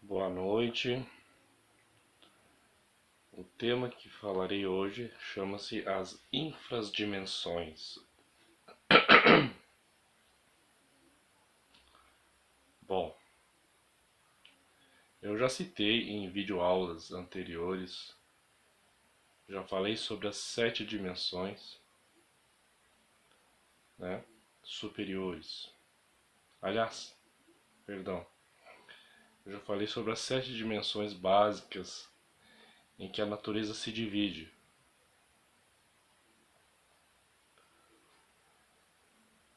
Boa noite. O tema que falarei hoje chama-se as infradimensões. Bom, eu já citei em videoaulas anteriores, já falei sobre as 7 dimensões, né, superiores. Aliás, perdão, eu já falei sobre as 7 dimensões básicas em que a natureza se divide.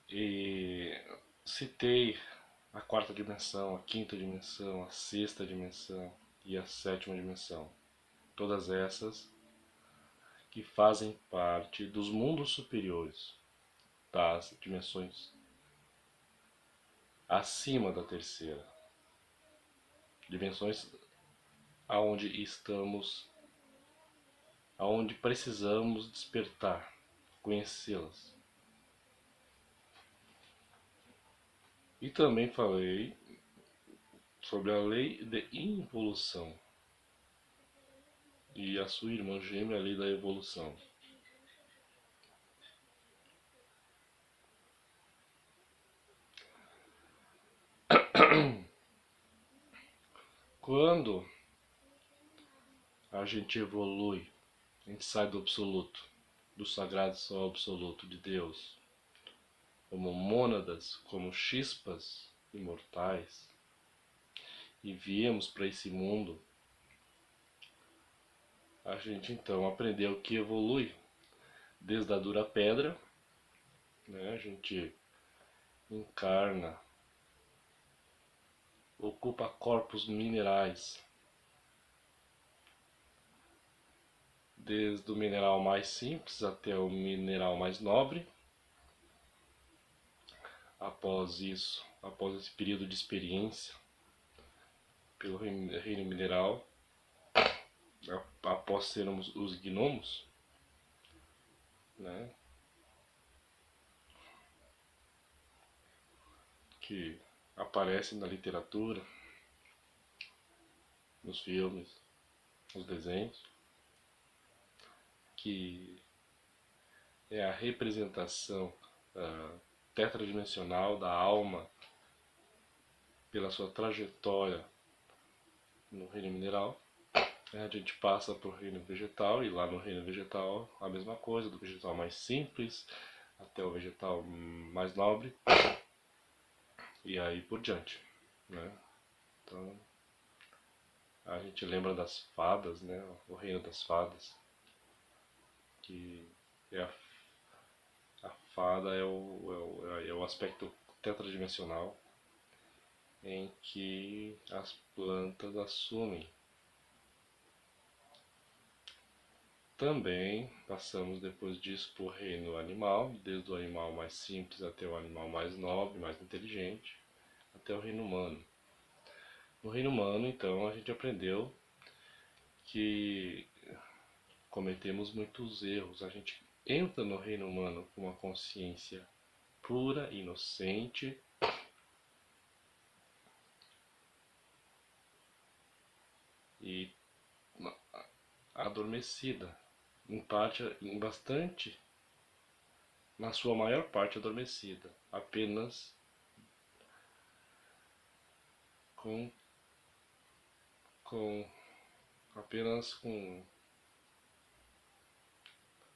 E citei a quarta dimensão, a quinta dimensão, a sexta dimensão e a sétima dimensão. Todas essas que fazem parte dos mundos superiores, das dimensões acima da terceira. Dimensões aonde estamos, aonde precisamos despertar, conhecê-las. E também falei sobre a lei de involução e a sua irmã gêmea, a lei da evolução. Quando a gente evolui, a gente sai do absoluto, do sagrado sol absoluto de Deus, como mônadas, como chispas imortais, e viemos para esse mundo, a gente então aprendeu que evolui desde a dura pedra, né? A gente encarna, ocupa corpos minerais, desde o mineral mais simples até o mineral mais nobre. Após isso, após esse período de experiência pelo reino mineral, após sermos os gnomos, né, que aparecem na literatura, nos filmes, nos desenhos, que é a representação tetradimensional da alma pela sua trajetória no reino mineral. A gente passa para o reino vegetal, e lá no reino vegetal a mesma coisa, do vegetal mais simples até o vegetal mais nobre, e aí por diante, né? Então a gente lembra das fadas, né? O reino das fadas, que é a fada é o aspecto tetradimensional em que as plantas assumem. Também passamos depois disso por reino animal, desde o animal mais simples até o animal mais nobre, mais inteligente, até o reino humano. No reino humano, então, a gente aprendeu que cometemos muitos erros. A gente entra no reino humano com uma consciência pura, inocente, e adormecida, em parte, em bastante, na sua maior parte adormecida, com, com apenas com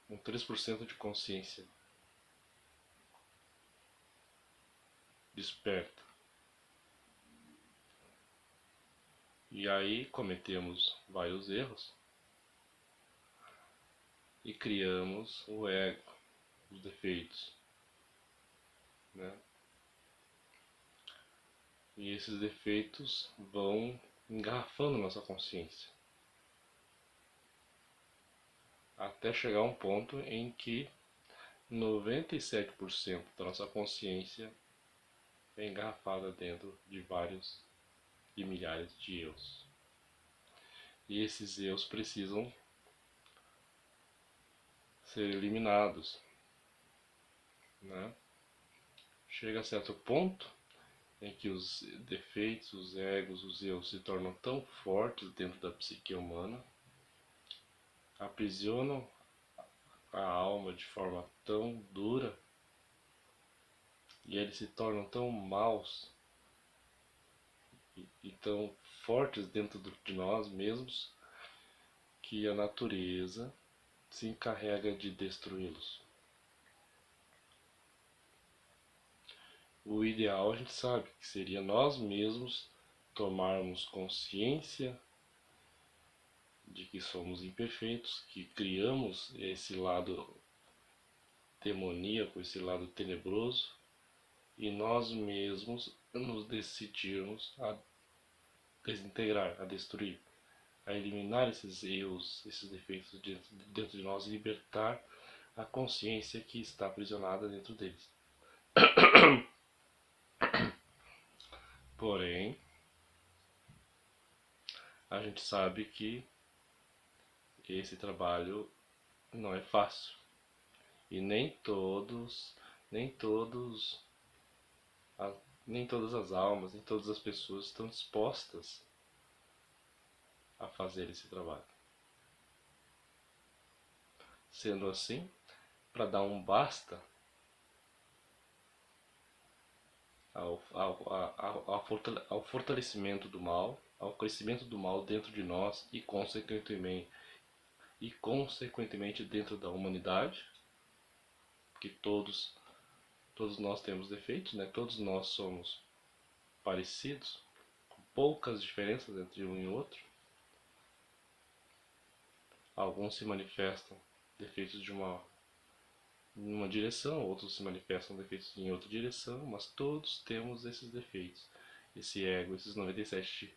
3% de consciência desperta. E aí cometemos vários erros e criamos o ego, os defeitos, né? E esses defeitos vão engarrafando nossa consciência, até chegar a um ponto em que 97% da nossa consciência é engarrafada dentro de vários e milhares de eus. E esses eus precisam ser eliminados, né? Chega a certo ponto em que os defeitos, os egos, os erros se tornam tão fortes dentro da psique humana, aprisionam a alma de forma tão dura e eles se tornam tão maus e tão fortes dentro de nós mesmos que a natureza se encarrega de destruí-los. O ideal a gente sabe que seria nós mesmos tomarmos consciência de que somos imperfeitos, que criamos esse lado demoníaco, esse lado tenebroso, e nós mesmos nos decidirmos a desintegrar, a destruir, a eliminar esses erros, esses defeitos dentro de nós e libertar a consciência que está aprisionada dentro deles. Porém, a gente sabe que esse trabalho não é fácil e nem todos, nem todas as almas, nem todas as pessoas estão dispostas a fazer esse trabalho. Sendo assim, para dar um basta ao fortalecimento do mal, ao crescimento do mal dentro de nós e consequentemente dentro da humanidade, porque todos nós temos defeitos, né? Todos nós somos parecidos, com poucas diferenças entre um e outro. Alguns se manifestam defeitos de uma direção, outros se manifestam defeitos em outra direção, mas todos temos esses defeitos. Esse ego, esses 97%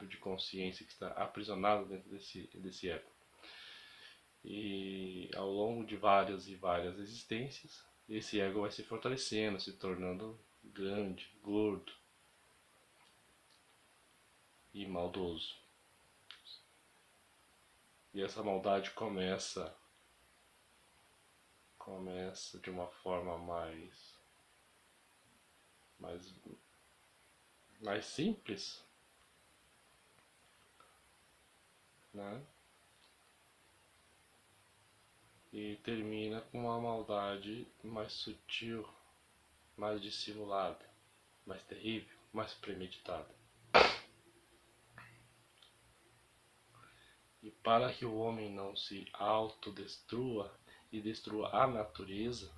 de consciência que está aprisionado dentro desse ego. E ao longo de várias e várias existências, esse ego vai se fortalecendo, se tornando grande, gordo e maldoso. E essa maldade começa de uma forma mais simples, né? E termina com uma maldade mais sutil, mais dissimulada, mais terrível, mais premeditada. E para que o homem não se autodestrua e destrua a natureza,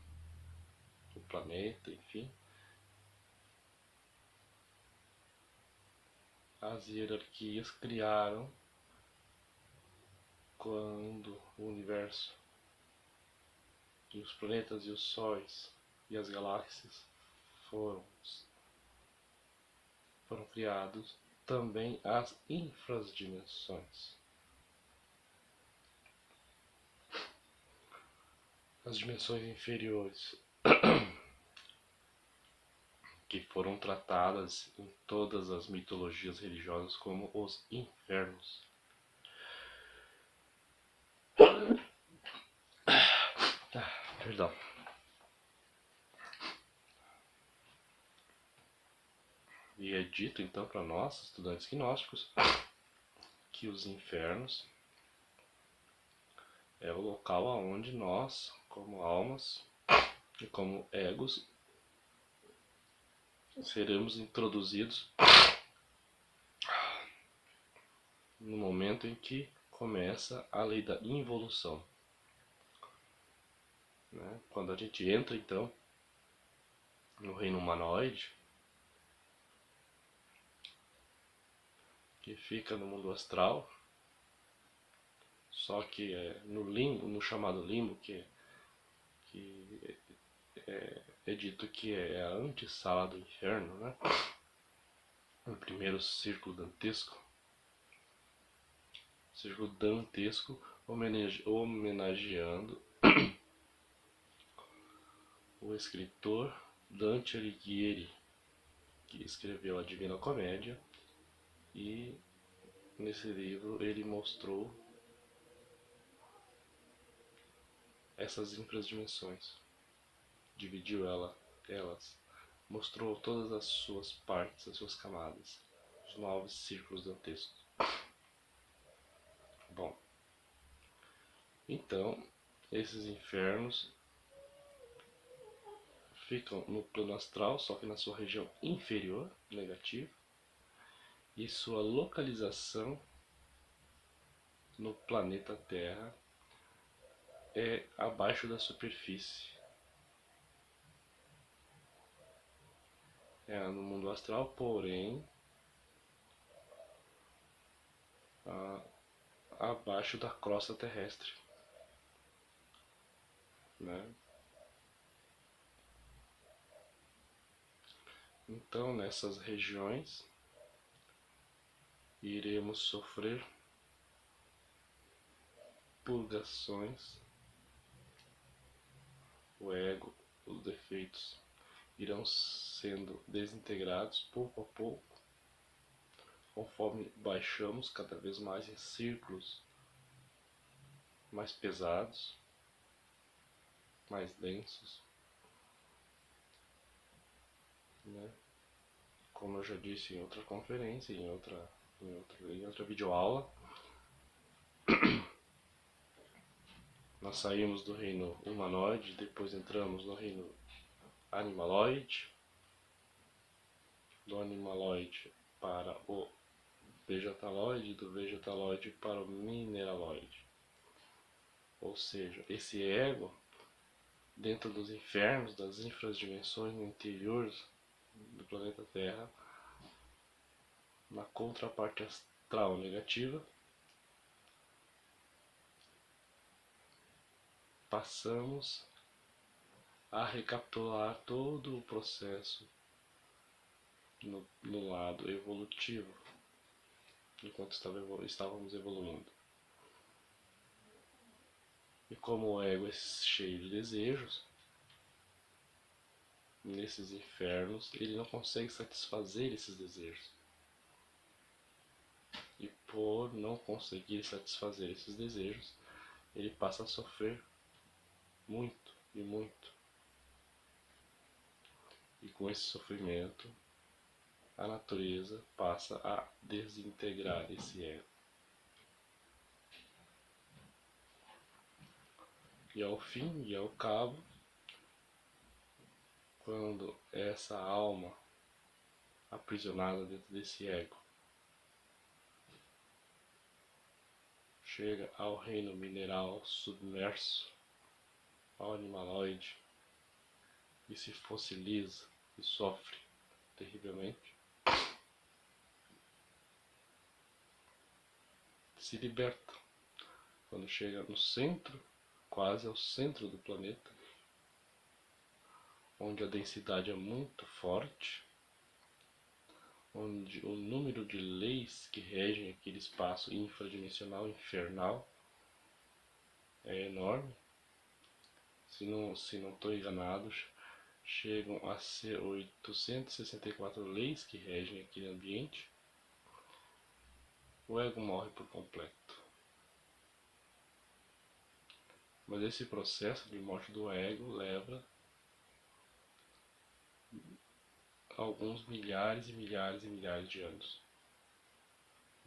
o planeta, enfim, as hierarquias criaram quando o universo e os planetas e os sóis e as galáxias foram criados, também as infradimensões. As dimensões inferiores, que foram tratadas em todas as mitologias religiosas como os infernos. Perdão. E é dito então para nós, estudantes gnósticos, que os infernos é o local aonde nós, como almas e como egos, seremos introduzidos no momento em que começa a lei da involução. Né? Quando a gente entra então no reino humanoide, que fica no mundo astral, só que no limbo, no chamado limbo, que é dito que é a antessala do inferno, né? O primeiro círculo dantesco, homenageando o escritor Dante Alighieri, que escreveu a Divina Comédia, e nesse livro ele mostrou essas infradimensões, dividiu elas mostrou todas as suas partes, as suas camadas, os 9 círculos dantescos. Bom, então esses infernos ficam no plano astral, só que na sua região inferior, negativa, e sua localização no planeta Terra é abaixo da superfície. É no mundo astral, porém abaixo da crosta terrestre, né? Então, nessas regiões, iremos sofrer purgações, o ego, os defeitos irão sendo desintegrados pouco a pouco, conforme baixamos cada vez mais em círculos mais pesados, mais densos, né? Como eu já disse em outra conferência, em outra videoaula, nós saímos do reino humanoide, depois entramos no reino animaloide, do animaloide para o vegetaloide, do vegetaloide para o mineraloide. Ou seja, esse ego, dentro dos infernos, das infradimensões no interior do planeta Terra, na contraparte astral negativa, passamos a recapitular todo o processo no lado evolutivo, enquanto estávamos evoluindo. E como o ego é cheio de desejos, nesses infernos ele não consegue satisfazer esses desejos. E por não conseguir satisfazer esses desejos, ele passa a sofrer muito e muito. E com esse sofrimento, a natureza passa a desintegrar esse ego. E ao fim e ao cabo, quando essa alma aprisionada dentro desse ego chega ao reino mineral submerso, ao animaloide, e se fossiliza e sofre terrivelmente, se liberta. Quando chega no centro, quase ao centro do planeta, onde a densidade é muito forte, onde o número de leis que regem aquele espaço infradimensional, infernal, é enorme. Se não estou enganado, chegam a ser 864 leis que regem aquele ambiente. O ego morre por completo. Mas esse processo de morte do ego leva alguns milhares e milhares e milhares de anos.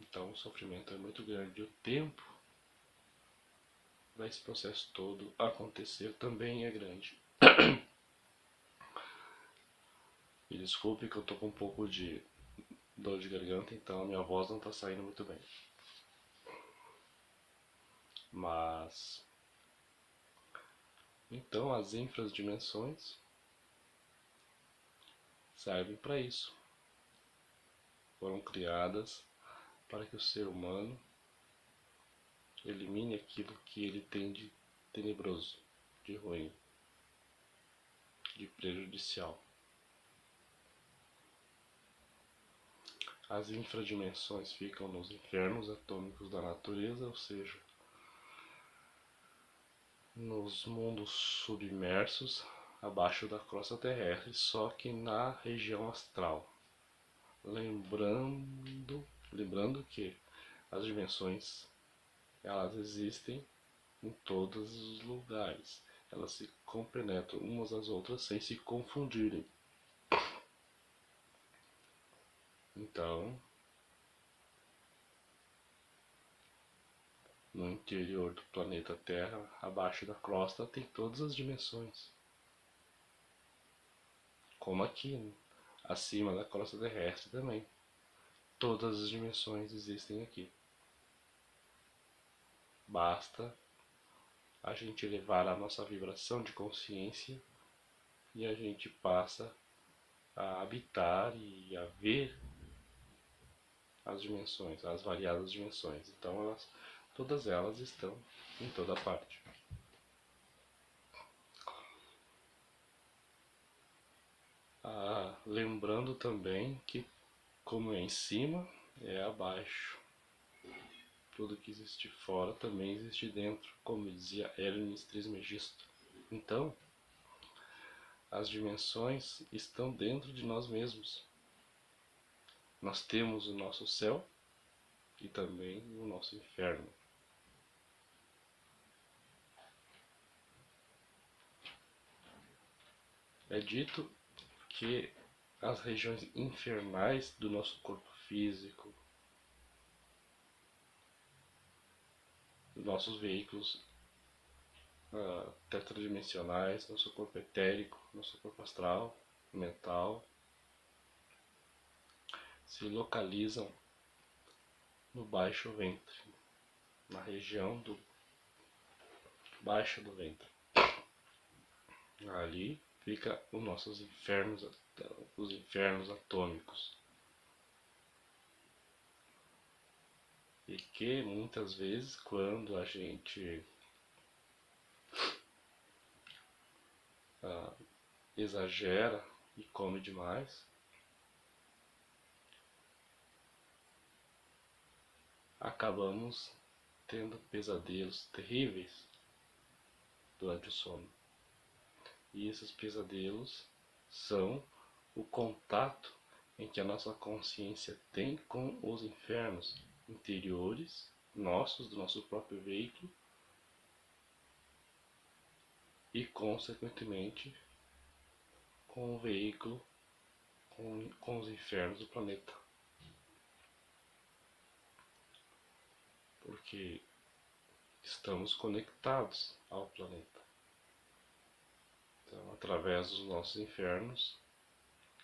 Então o sofrimento é muito grande. E o tempo para esse processo todo acontecer também é grande. E desculpe que eu tô com um pouco de dor de garganta, então a minha voz não está saindo muito bem. Mas então as infradimensões servem para isso. Foram criadas para que o ser humano elimine aquilo que ele tem de tenebroso, de ruim, de prejudicial. As infradimensões ficam nos infernos atômicos da natureza, ou seja, nos mundos submersos abaixo da crosta terrestre, só que na região astral. Lembrando que as dimensões, elas existem em todos os lugares. Elas se compenetram umas às outras sem se confundirem. Então, no interior do planeta Terra, abaixo da crosta, tem todas as dimensões. Como aqui, acima da crosta terrestre também. Todas as dimensões existem aqui. Basta a gente elevar a nossa vibração de consciência e a gente passa a habitar e a ver as dimensões, as variadas dimensões. Então, todas elas estão em toda parte. Lembrando também que, como é em cima, é abaixo. Tudo que existe fora também existe dentro, como dizia Hermes Trismegisto. Então, as dimensões estão dentro de nós mesmos. Nós temos o nosso céu e também o nosso inferno. É dito que as regiões infernais do nosso corpo físico, dos nossos veículos tetradimensionais, nosso corpo etérico, nosso corpo astral, mental, se localizam no baixo ventre, na região do baixo do ventre. Ali fica os nossos infernos, os infernos atômicos. E que muitas vezes, quando a gente exagera e come demais, acabamos tendo pesadelos terríveis durante o sono. E esses pesadelos são o contato em que a nossa consciência tem com os infernos interiores nossos, do nosso próprio veículo, e consequentemente com o veículo, com os infernos do planeta. Porque estamos conectados ao planeta. Então, através dos nossos infernos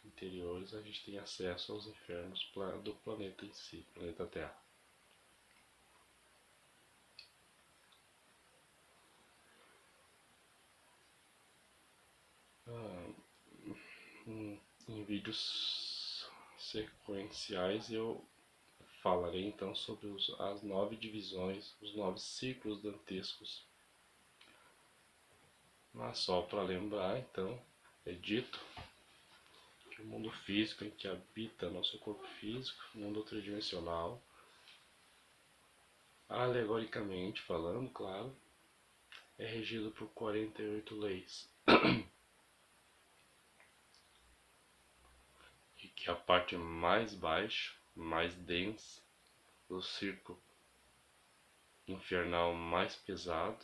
interiores, a gente tem acesso aos infernos do planeta em si, planeta Terra. Em vídeos sequenciais eu falarei então sobre as 9 divisões, os 9 ciclos dantescos. Mas só para lembrar, então, é dito que o mundo físico em que habita nosso corpo físico, o mundo tridimensional, alegoricamente falando, claro, é regido por 48 leis. E que a parte mais baixa, mais densa, do círculo infernal mais pesado,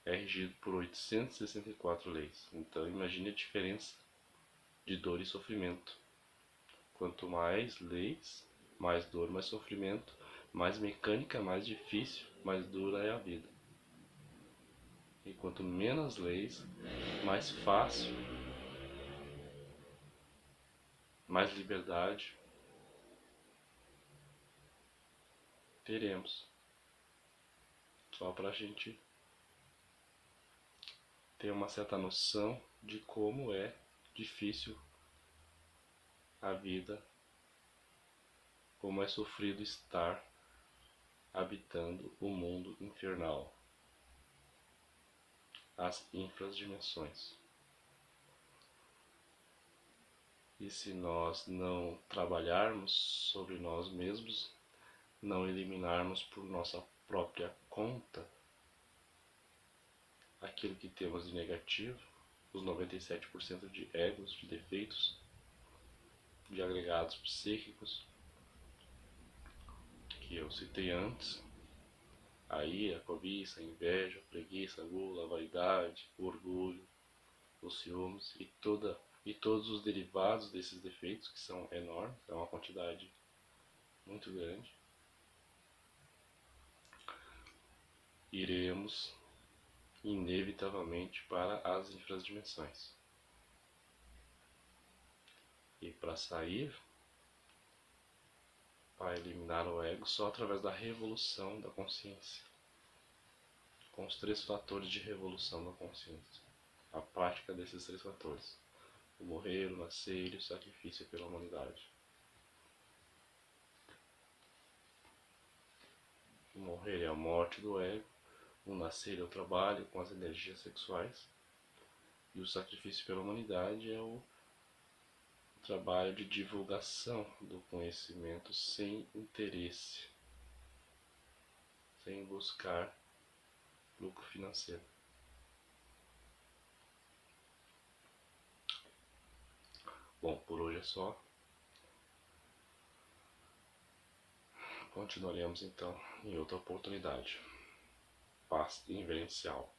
é regido por 864 leis. Então imagine a diferença de dor e sofrimento. Quanto mais leis, mais dor, mais sofrimento, mais mecânica, mais difícil, mais dura é a vida. E quanto menos leis, mais fácil, mais liberdade teremos. Só para a gente ter uma certa noção de como é difícil a vida, como é sofrido estar habitando o mundo infernal, as infradimensões. E se nós não trabalharmos sobre nós mesmos, não eliminarmos por nossa própria conta aquilo que temos de negativo, os 97% de egos, de defeitos, de agregados psíquicos que eu citei antes, a ira, a cobiça, a inveja, a preguiça, a gula, a vaidade, o orgulho, os ciúmes e toda e todos os derivados desses defeitos, que são enormes, é uma quantidade muito grande, iremos inevitavelmente para as infradimensões. E para sair, para eliminar o ego, só através da revolução da consciência, com os 3 fatores de revolução da consciência, a prática desses 3 fatores: o morrer, o nascer e o sacrifício pela humanidade. O morrer é a morte do ego, o nascer é o trabalho com as energias sexuais, e o sacrifício pela humanidade é o trabalho de divulgação do conhecimento sem interesse, sem buscar lucro financeiro. Bom, por hoje é só. Continuaremos então em outra oportunidade. Paz inverencial.